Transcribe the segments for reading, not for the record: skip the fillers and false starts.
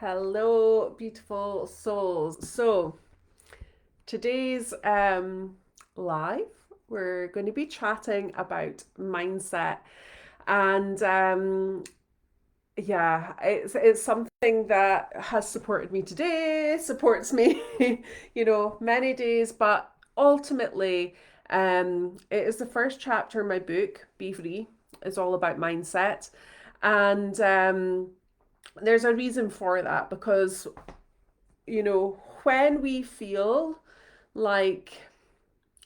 Hello, beautiful souls. So, today's live, we're going to be chatting about mindset. And yeah, it's something that has supported me today, supports me, many days, but ultimately, it is the first chapter in my book, Be Free. It's all about mindset. And there's a reason for that because when we feel like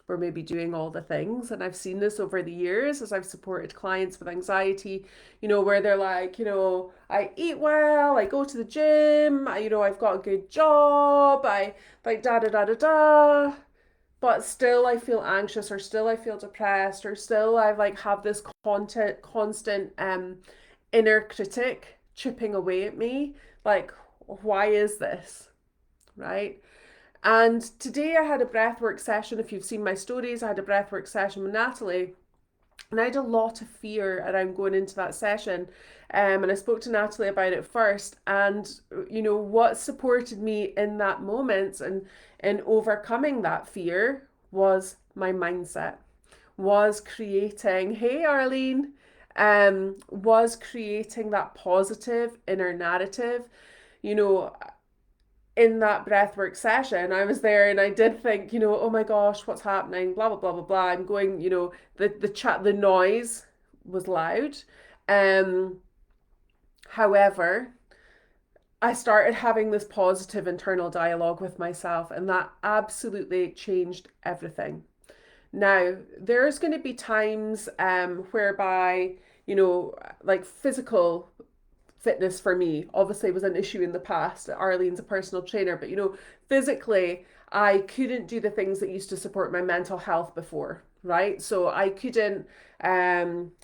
we're maybe doing all the things, and I've seen this over the years as I've supported clients with anxiety, where they're like, I eat well, I go to the gym, I've got a good job, I like da da da da da, but still I feel anxious, or still I feel depressed, or still I like have this constant inner critic chipping away at me. Like, why is this? Right? And today I had a breathwork session. If you've seen my stories, I had a breathwork session with Natalie. And I had a lot of fear around going into that session. And I spoke to Natalie about it first. And, what supported me in that moment and in overcoming that fear was my mindset, was creating, hey, Arlene, was creating that positive inner narrative. You know, in that breathwork session, I was there and I did think, oh my gosh, what's happening? Blah blah blah blah blah. I'm going, the noise was loud. Um, However, I started having this positive internal dialogue with myself, and that absolutely changed everything. Now, there's going to be times whereby, like physical fitness for me obviously was an issue in the past. Arlene's a personal trainer, but physically, I couldn't do the things that used to support my mental health before, right? So I couldn't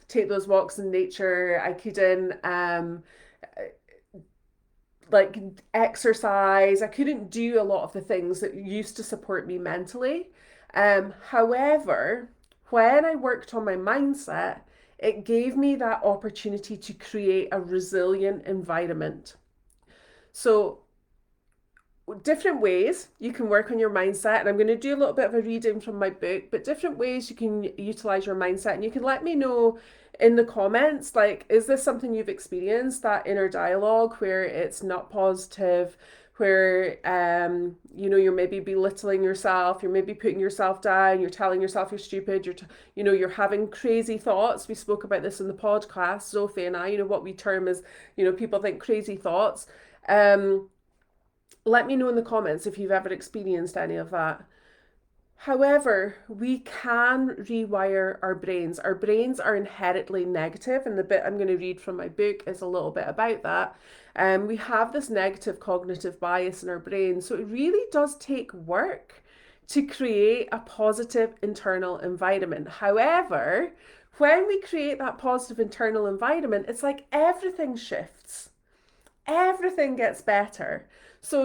take those walks in nature. I couldn't like exercise. I couldn't do a lot of the things that used to support me mentally. However, when I worked on my mindset, it gave me that opportunity to create a resilient environment. So, different ways you can work on your mindset, and I'm going to do a little bit of a reading from my book, but different ways you can utilize your mindset. And you can let me know in the comments, like, is this something you've experienced, that inner dialogue where it's not positive, where you're maybe belittling yourself, you're maybe putting yourself down, you're telling yourself you're stupid, you're having crazy thoughts. We spoke about this in the podcast, Sophie and I, what we term as, people think crazy thoughts. um Let me know in the comments if you've ever experienced any of that. However, we can rewire our brains. Our brains are inherently negative, and the bit I'm going to read from my book is a little bit about that. We have this negative cognitive bias in our brain, so it really does take work to create a positive internal environment. However, when we create that positive internal environment, it's like everything shifts, everything gets better. So,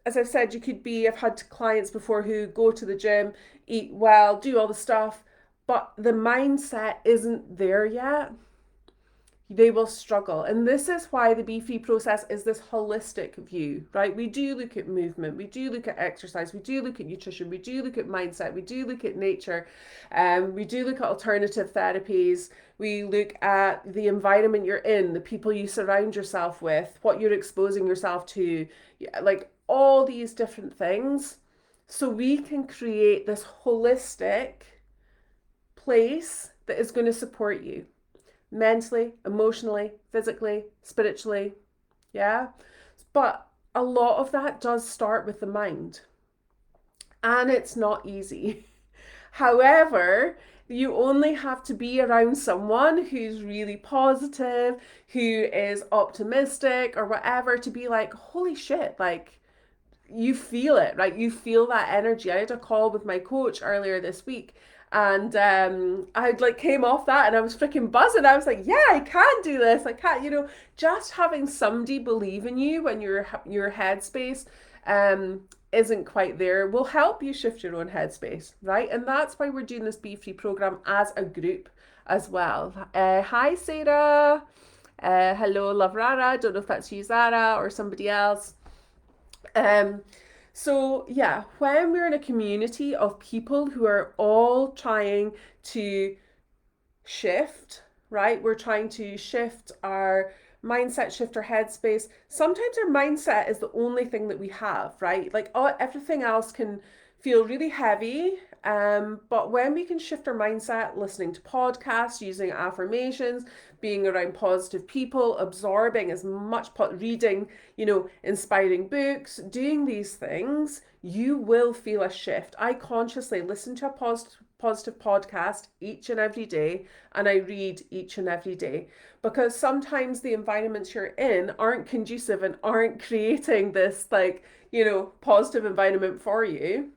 as I've said, I've had clients before who go to the gym, eat well, do all the stuff, but the mindset isn't there yet. They will struggle. And this is why the Be Free process is this holistic view, right? We do look at movement, we do look at exercise, we do look at nutrition, we do look at mindset, we do look at nature, we do look at alternative therapies, we look at the environment you're in, the people you surround yourself with, what you're exposing yourself to, like all these different things. So we can create this holistic place that is going to support you mentally, emotionally, physically, spiritually. Yeah. But a lot of that does start with the mind, and it's not easy. However, you only have to be around someone who's really positive, who is optimistic or whatever, to be like, holy shit, like you feel it, right? You feel that energy. I had a call with my coach earlier this week, and I like came off that and I was freaking buzzing. I was like, yeah, I can do this. I can't, just having somebody believe in you when your headspace isn't quite there will help you shift your own headspace, right? And that's why we're doing this Be Free program as a group as well. Hi, Sarah. Hello, Love Rara. Don't know if that's you, Zara, or somebody else. Um, so yeah, when we're in a community of people who are all trying to shift, right? We're trying to shift our mindset, shift our headspace. Sometimes our mindset is the only thing that we have, right? Like everything else can feel really heavy. But when we can shift our mindset, listening to podcasts, using affirmations, being around positive people, absorbing as much reading, inspiring books, doing these things, you will feel a shift. I consciously listen to a positive podcast each and every day, and I read each and every day, because sometimes the environments you're in aren't conducive and aren't creating this, like, positive environment for you.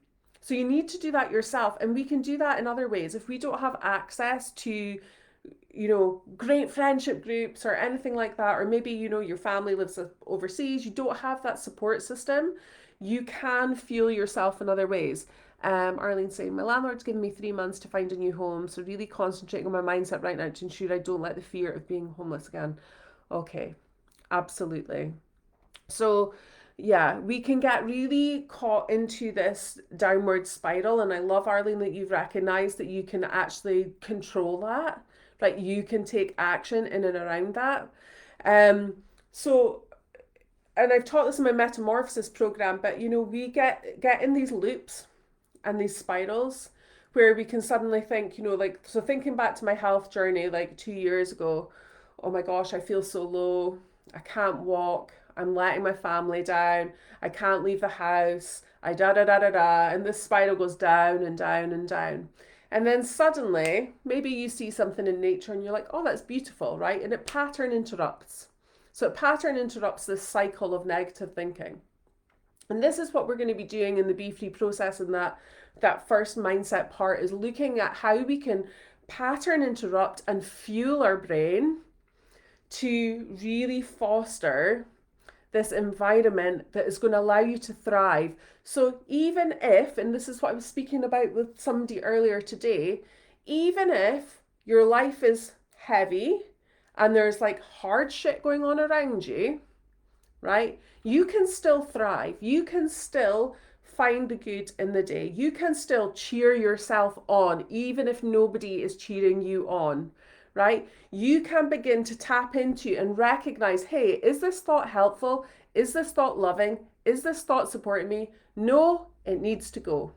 So you need to do that yourself, and we can do that in other ways. If we don't have access to great friendship groups or anything like that, or maybe, your family lives overseas, you don't have that support system, you can fuel yourself in other ways. Arlene saying, my landlord's given me 3 months to find a new home, so really concentrating on my mindset right now to ensure I don't let the fear of being homeless again. Okay, absolutely. So, yeah, we can get really caught into this downward spiral. And I love, Arlene, that you've recognized that you can actually control that. Like you can take action in and around that. Um, so, and I've taught this in my metamorphosis program, but we get in these loops and these spirals where we can suddenly think, like, so thinking back to my health journey like 2 years ago, oh my gosh, I feel so low. I can't walk. I'm letting my family down. I can't leave the house. I da da da da da. And this spiral goes down and down and down. And then suddenly, maybe you see something in nature and you're like, oh, that's beautiful, right? And it pattern interrupts. So it pattern interrupts this cycle of negative thinking. And this is what we're going to be doing in the Be Free process. And that first mindset part is looking at how we can pattern interrupt and fuel our brain to really foster this environment that is going to allow you to thrive. So even if, and this is what I was speaking about with somebody earlier today, even if your life is heavy and there's like hard shit going on around you, right? You can still thrive. You can still find the good in the day. You can still cheer yourself on, even if nobody is cheering you on, right? You can begin to tap into and recognize, hey, is this thought helpful? Is this thought loving? Is this thought supporting me? No, it needs to go,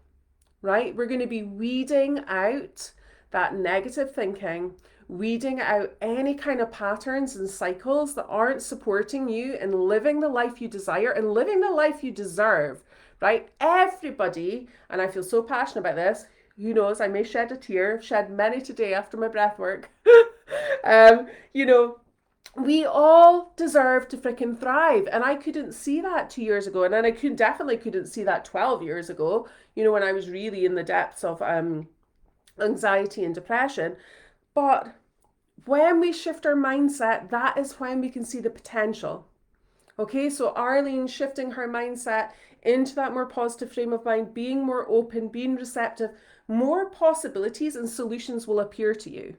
right? We're going to be weeding out that negative thinking, weeding out any kind of patterns and cycles that aren't supporting you in living the life you desire and living the life you deserve, right? Everybody, and I feel so passionate about this, who knows, I may shed a tear, shed many today after my breath work. um, you know, we all deserve to freaking thrive. And I couldn't see that 2 years ago. And then I definitely couldn't see that 12 years ago, when I was really in the depths of anxiety and depression. But when we shift our mindset, that is when we can see the potential. Okay, so Arlene shifting her mindset into that more positive frame of mind, being more open, being receptive, more possibilities and solutions will appear to you.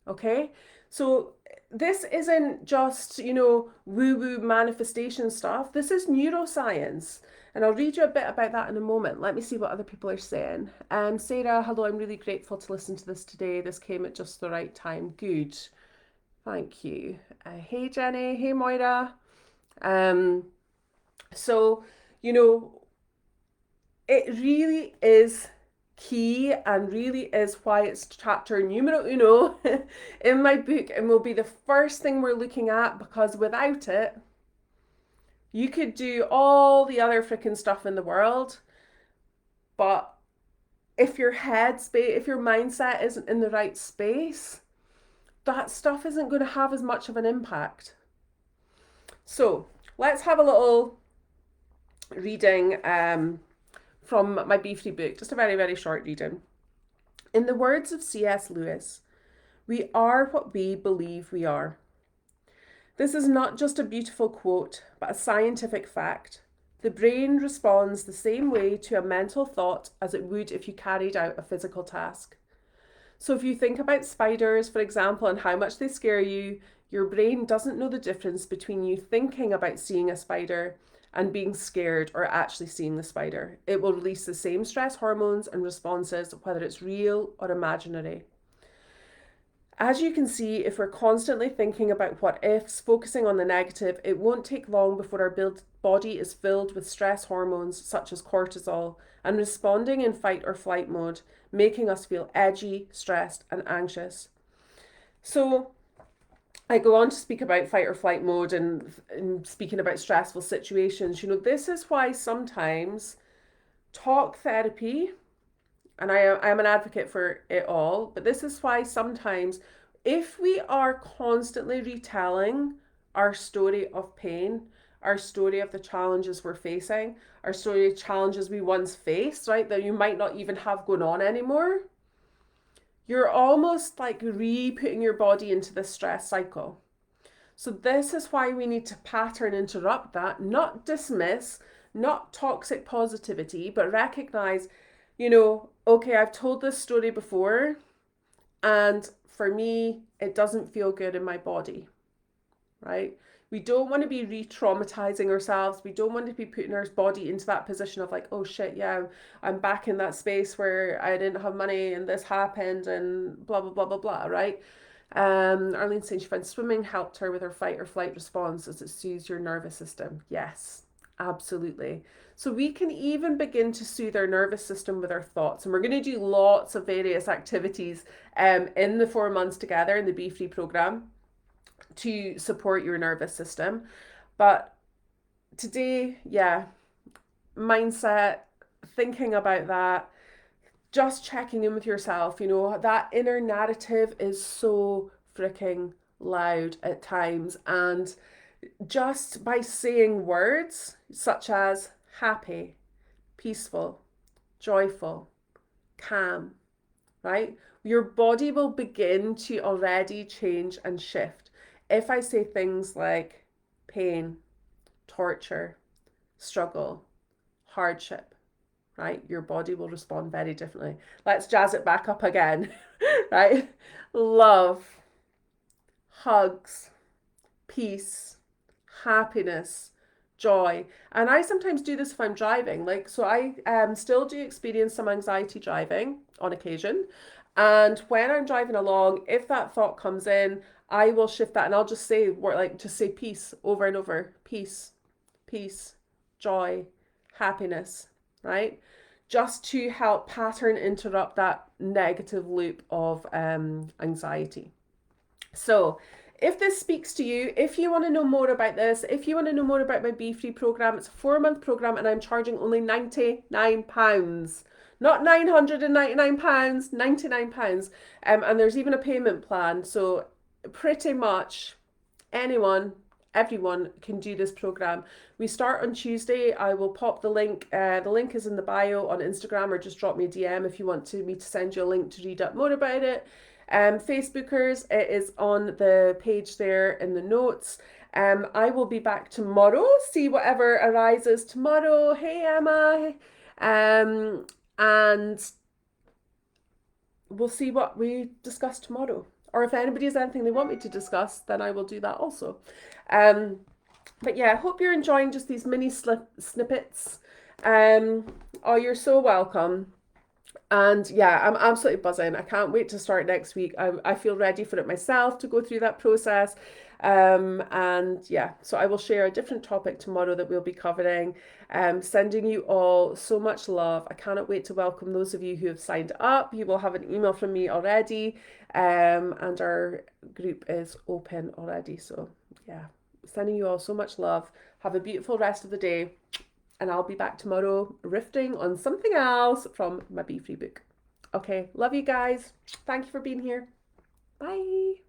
Okay, so this isn't just, woo-woo manifestation stuff. This is neuroscience. And I'll read you a bit about that in a moment. Let me see what other people are saying. Sarah, hello, I'm really grateful to listen to this today. This came at just the right time. Good. Thank you. Hey, Jenny. Hey, Moira. So, it really is key and really is why it's chapter numero uno in my book and will be the first thing we're looking at, because without it, you could do all the other freaking stuff in the world, but if your if your mindset isn't in the right space, that stuff isn't going to have as much of an impact. So let's have a little reading from my Be Free book, just a very, very short reading. In the words of C.S. Lewis, we are what we believe we are. This is not just a beautiful quote, but a scientific fact. The brain responds the same way to a mental thought as it would if you carried out a physical task. So if you think about spiders, for example, and how much they scare you, your brain doesn't know the difference between you thinking about seeing a spider and being scared or actually seeing the spider. It will release the same stress hormones and responses, whether it's real or imaginary. As you can see, if we're constantly thinking about what ifs, focusing on the negative, it won't take long before our body is filled with stress hormones such as cortisol and responding in fight or flight mode, making us feel edgy, stressed, and anxious. So, I go on to speak about fight or flight mode and speaking about stressful situations. This is why sometimes talk therapy, and I'm an advocate for it all, but this is why sometimes if we are constantly retelling our story of pain, our story of the challenges we're facing, our story of challenges we once faced, right, that you might not even have going on anymore, you're almost like re-putting your body into the stress cycle. So this is why we need to pattern interrupt that, not dismiss, not toxic positivity, but recognize, okay, I've told this story before, and for me, it doesn't feel good in my body, right? We don't want to be re-traumatizing ourselves. We don't want to be putting our body into that position of like, oh shit, yeah, I'm back in that space where I didn't have money and this happened and blah, blah, blah, blah, blah, right? Arlene saying she found swimming helped her with her fight or flight response as it soothes your nervous system. Yes, absolutely. So we can even begin to soothe our nervous system with our thoughts. And we're going to do lots of various activities in the 4 months together in the Be Free program to support your nervous system. But today, yeah, mindset, thinking about that, just checking in with yourself. That inner narrative is so freaking loud at times. And just by saying words such as happy, peaceful, joyful, calm, right? Your body will begin to already change and shift. If I say things like pain, torture, struggle, hardship, right? Your body will respond very differently. Let's jazz it back up again, right? Love, hugs, peace, happiness, joy. And I sometimes do this if I'm driving. So I still do experience some anxiety driving on occasion. And when I'm driving along, if that thought comes in, I will shift that and I'll just say peace over and over. Peace, peace, joy, happiness, right? Just to help pattern interrupt that negative loop of anxiety. So, if this speaks to you, if you want to know more about this, if you want to know more about my Be Free program, it's a 4-month program and I'm charging only £99. Not £999, £99. And there's even a payment plan. So pretty much everyone can do this program. We start on Tuesday. I will pop the link. The link is in the bio on Instagram, or just drop me a DM if you want me to send you a link to read up more about it. Facebookers, it is on the page there in the notes. I will be back tomorrow. See whatever arises tomorrow. Hey Emma. And we'll see what we discuss tomorrow. Or if anybody has anything they want me to discuss, then I will do that also. But yeah, I hope you're enjoying just these mini snippets. Oh, you're so welcome. And yeah, I'm absolutely buzzing. I can't wait to start next week. I feel ready for it myself to go through that process. And yeah, so I will share a different topic tomorrow that we'll be covering. Sending you all so much love. I cannot wait to welcome those of you who have signed up. You will have an email from me already. And our group is open already. So yeah, sending you all so much love. Have a beautiful rest of the day. And I'll be back tomorrow riffing on something else from my Be Free book. Okay, love you guys. Thank you for being here. Bye.